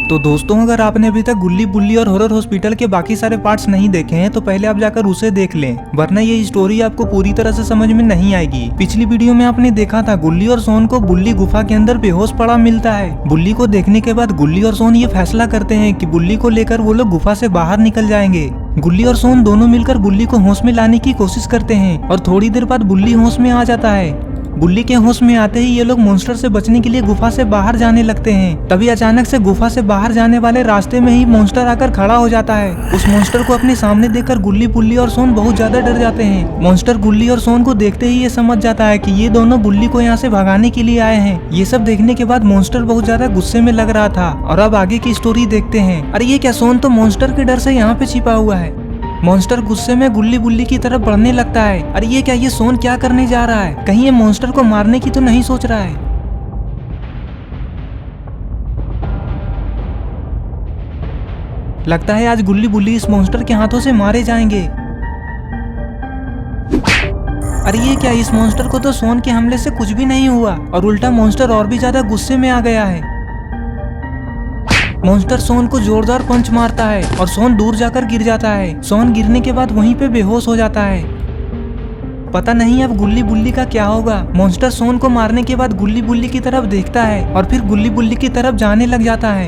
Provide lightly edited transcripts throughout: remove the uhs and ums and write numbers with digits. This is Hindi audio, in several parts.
तो दोस्तों, अगर आपने अभी तक गुल्ली बुल्ली और हॉरर हॉस्पिटल के बाकी सारे पार्ट्स नहीं देखे हैं तो पहले आप जाकर उसे देख लें, वरना ये स्टोरी आपको पूरी तरह से समझ में नहीं आएगी। पिछली वीडियो में आपने देखा था गुल्ली और सोन को बुल्ली गुफा के अंदर बेहोश पड़ा मिलता है। बुल्ली को देखने के बाद गुल्ली और सोन ये फैसला करते हैं कि बुल्ली को लेकर वो लोग गुफा से बाहर निकल जाएंगे। गुल्ली और सोन दोनों मिलकर बुल्ली को होश में लाने की कोशिश करते हैं और थोड़ी देर बाद बुल्ली होश में आ जाता है। बुल्ली के होश में आते ही ये लोग मॉन्स्टर से बचने के लिए गुफा से बाहर जाने लगते हैं। तभी अचानक से गुफा से बाहर जाने वाले रास्ते में ही मॉन्स्टर आकर खड़ा हो जाता है। उस मॉन्स्टर को अपने सामने देखकर गुल्ली, बुल्ली और सोन बहुत ज्यादा डर जाते हैं। मॉन्स्टर गुल्ली और सोन को देखते ही ये समझ जाता है कि ये दोनों बुल्ली को यहाँ से भगाने के लिए आए हैं। ये सब देखने के बाद मॉन्स्टर बहुत ज्यादा गुस्से में लग रहा था। और अब आगे की स्टोरी देखते हैं। अरे ये क्या, सोन तो मॉन्स्टर के डर से यहाँ पे छिपा हुआ है। मॉन्स्टर गुस्से में गुल्ली बुल्ली की तरफ बढ़ने लगता है। अरे ये क्या, ये सोन क्या करने जा रहा है? कहीं ये मॉन्स्टर को मारने की तो नहीं सोच रहा है? लगता है आज गुल्ली बुल्ली इस मॉन्स्टर के हाथों से मारे जाएंगे। अरे ये क्या, इस मॉन्स्टर को तो सोन के हमले से कुछ भी नहीं हुआ और उल्टा मॉन्स्टर और भी ज्यादा गुस्से में आ गया है। मॉन्स्टर सोन को जोरदार पंच मारता है और सोन दूर जाकर गिर जाता है। सोन गिरने के बाद वहीं पे बेहोश हो जाता है। पता नहीं अब गुल्ली बुल्ली का क्या होगा। मॉन्स्टर सोन को मारने के बाद गुल्ली बुल्ली की तरफ देखता है और फिर गुल्ली बुल्ली की तरफ जाने लग जाता है।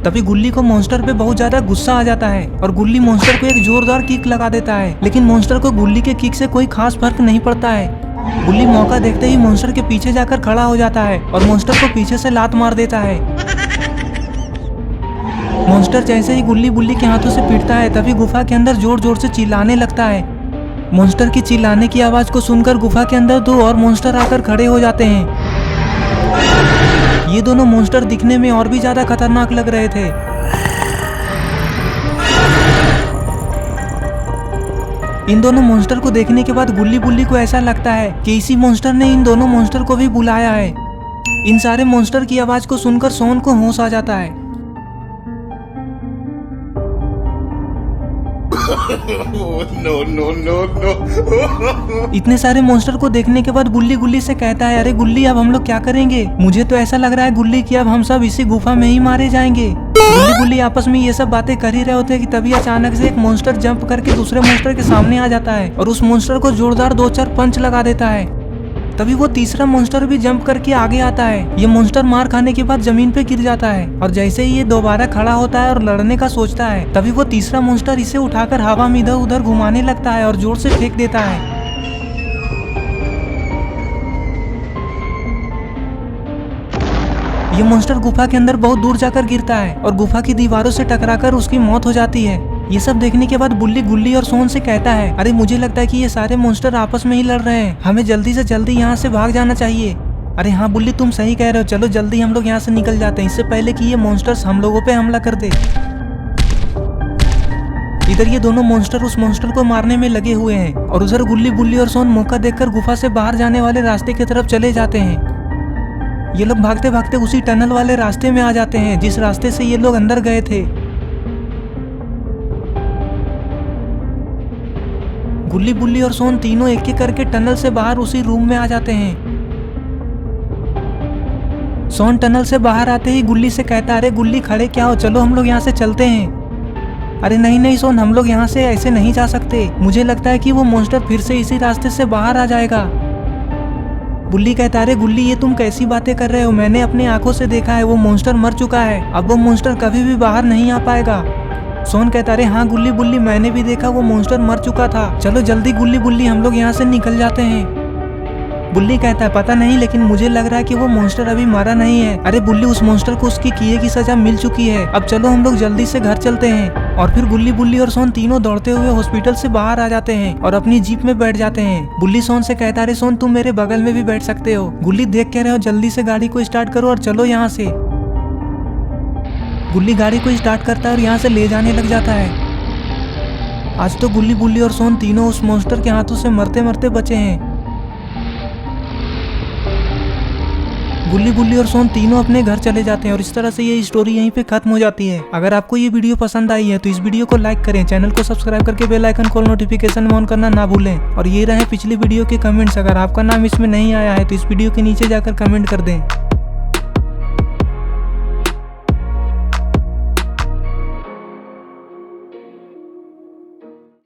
तभी गुल्ली को मॉन्स्टर पे बहुत ज्यादा गुस्सा आ जाता है और गुल्ली मॉन्स्टर को एक जोरदार किक लगा देता है। लेकिन मॉन्स्टर को गुल्ली के किक से कोई खास फर्क नहीं पड़ता है। गुल्ली मौका देखते ही मॉन्स्टर के पीछे जाकर खड़ा हो जाता है और मॉन्स्टर को पीछे से लात मार देता है। मॉन्स्टर जैसे ही गुल्ली बुल्ली के हाथों से पीटता है तभी गुफा के अंदर जोर जोर से चिल्लाने लगता है। मॉन्स्टर की चिल्लाने की आवाज को सुनकर गुफा के अंदर दो और मॉन्स्टर आकर खड़े हो जाते हैं। ये दोनों मॉन्स्टर दिखने में और भी ज्यादा खतरनाक लग रहे थे। इन दोनों मॉन्स्टर को देखने के बाद गुल्ली बुल्ली को ऐसा लगता है कि इसी मॉन्स्टर ने इन दोनों मॉन्स्टर को भी बुलाया है। इन सारे मॉन्स्टर की आवाज को सुनकर सोन को होश आ जाता है। No, no, no, no. इतने सारे मॉन्स्टर को देखने के बाद बुल्ली गुल्ली से कहता है, अरे गुल्ली अब हम लोग क्या करेंगे? मुझे तो ऐसा लग रहा है गुल्ली कि अब हम सब इसी गुफा में ही मारे जाएंगे। गुल्ली गुल्ली आपस में ये सब बातें कर ही रहे होते हैं कि तभी अचानक से एक मॉन्स्टर जंप करके दूसरे मॉन्स्टर के सामने आ जाता है और उस मॉन्स्टर को जोरदार 2-4 पंच लगा देता है। तभी वो तीसरा मॉन्स्टर भी जंप करके आगे आता है। ये मॉन्स्टर मार खाने के बाद जमीन पे गिर जाता है और जैसे ही ये दोबारा खड़ा होता है और लड़ने का सोचता है तभी वो तीसरा मॉन्स्टर इसे उठाकर हवा में इधर उधर घुमाने लगता है और जोर से फेंक देता है। ये मॉन्स्टर गुफा के अंदर बहुत दूर जाकर गिरता है और गुफा की दीवारों से टकराकर उसकी मौत हो जाती है। ये सब देखने के बाद बुल्ली गुल्ली और सोन से कहता है, अरे मुझे लगता है कि ये सारे मॉन्स्टर आपस में ही लड़ रहे हैं, हमें जल्दी से जल्दी यहाँ से भाग जाना चाहिए। अरे हाँ बुल्ली, तुम सही कह रहे हो, चलो जल्दी हम लोग यहाँ से निकल जाते हैं, इससे पहले कि ये मॉन्स्टर्स हम लोगों पे हमला कर दे। इधर ये दोनों मॉन्स्टर उस मॉन्स्टर को मारने में लगे हुए हैं और उधर गुल्ली बुल्ली और सोन मौका देखकर गुफा से बाहर जाने वाले रास्ते की तरफ चले जाते हैं। ये लोग भागते भागते उसी टनल वाले रास्ते में आ जाते हैं जिस रास्ते से ये लोग अंदर गए थे। गुल्ली बुल्ली और सोन तीनों एक एक करके टनल से बाहर उसी रूम में आ जाते हैं। सोन टनल से बाहर आते ही गुल्ली से कहता है, अरे गुल्ली खड़े क्या हो, चलो हम लोग यहाँ से चलते हैं। अरे नहीं नहीं सोन, हम लोग यहाँ से ऐसे नहीं जा सकते, मुझे लगता है कि वो मॉन्स्टर फिर से इसी रास्ते से बाहर आ जाएगा। बुल्ली कहता है, अरे गुल्ली ये तुम कैसी बातें कर रहे हो, मैंने अपनी आंखों से देखा है, वो मॉन्स्टर मर चुका है, अब वो मॉन्स्टर कभी भी बाहर नहीं आ पाएगा। सोन कहता है, हाँ गुल्ली बुल्ली मैंने भी देखा, वो मॉन्स्टर मर चुका था, चलो जल्दी गुल्ली बुल्ली हम लोग यहाँ से निकल जाते हैं। बुल्ली कहता है, पता नहीं लेकिन मुझे लग रहा है कि वो मॉन्स्टर अभी मरा नहीं है। अरे बुल्ली, उस मॉन्स्टर को उसकी किए की सजा मिल चुकी है, अब चलो हम लोग जल्दी से घर चलते हैं। और फिर गुल्ली बुल्ली और सोन तीनों दौड़ते हुए हॉस्पिटल से बाहर आ जाते हैं और अपनी जीप में बैठ जाते हैं। बुल्ली सोन से कहता है, अरे सोन तुम मेरे बगल में भी बैठ सकते हो। गुल्ली देख कह रहे हो, जल्दी से गाड़ी को स्टार्ट करो और चलो यहाँ से। गुल्ली गाड़ी को स्टार्ट करता है और यहाँ से ले जाने लग जाता है। आज तो गुल्ली बुल्ली और सोन तीनों उस मॉन्स्टर के हाथों से मरते मरते बचे हैं। गुल्ली बुल्ली और सोन तीनों अपने घर चले जाते हैं और इस तरह से ये स्टोरी यहीं पे खत्म हो जाती है। अगर आपको ये वीडियो पसंद आई है तो इस वीडियो को लाइक करें, चैनल को सब्सक्राइब करके bell icon call notification on करना ना भूलें। और ये रहे पिछली वीडियो के कमेंट्स, अगर आपका नाम इसमें नहीं आया है तो इस वीडियो के नीचे जाकर कमेंट कर दें।